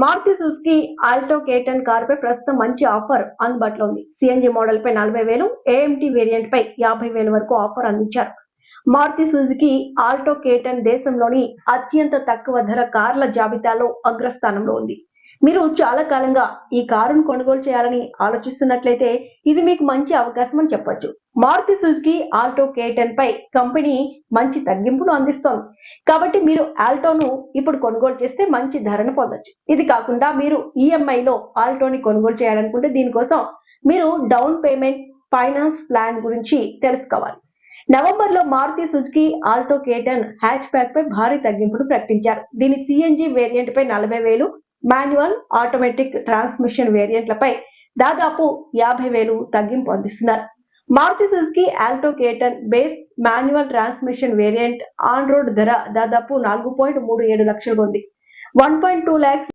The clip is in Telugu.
మారుతి సుజుకి ఆల్టో K10 కారుపై ప్రస్తుతం మంచి ఆఫర్ అందుబాటులో ఉంది. సిఎన్జి మోడల్ పై 40,000, ఏఎంటీ వేరియంట్ పై 50,000 వరకు ఆఫర్ అందించారు. మారుతి సుజుకి ఆల్టో K10 దేశంలోని అత్యంత తక్కువ ధర కార్ల జాబితాలో అగ్రస్థానంలో ఉంది. మీరు చాలా కాలంగా ఈ కారును కొనుగోలు చేయాలని ఆలోచిస్తున్నట్లయితే ఇది మీకు మంచి అవకాశం అని చెప్పొచ్చు. మారుతి సుజుకి ఆల్టో K10 పై కంపెనీ మంచి తగ్గింపును అందిస్తోంది. కాబట్టి మీరు ఆల్టోను ఇప్పుడు కొనుగోలు చేస్తే మంచి ధరను పొందొచ్చు. ఇది కాకుండా మీరు ఈఎంఐలో ఆల్టోని కొనుగోలు చేయాలనుకుంటే దీనికోసం మీరు డౌన్ పేమెంట్, ఫైనాన్స్ ప్లాన్ గురించి తెలుసుకోవాలి. నవంబర్లో Maruti Suzuki Alto K10 hatchback పై భారీ తగ్గింపును ప్రకటించారు. దీని సిఎన్జి వేరియంట్ పై 40,000, మాన్యువల్, ఆటోమేటిక్ ట్రాన్స్మిషన్ వేరియంట్లపై దాదాపు 50,000 తగ్గింపు అందిస్తున్నారు. Maruti Suzuki Alto K10 base manual transmission variant on road ధర దాదాపు 4.37 లక్షలుగా ఉంది. 1.2 lakhs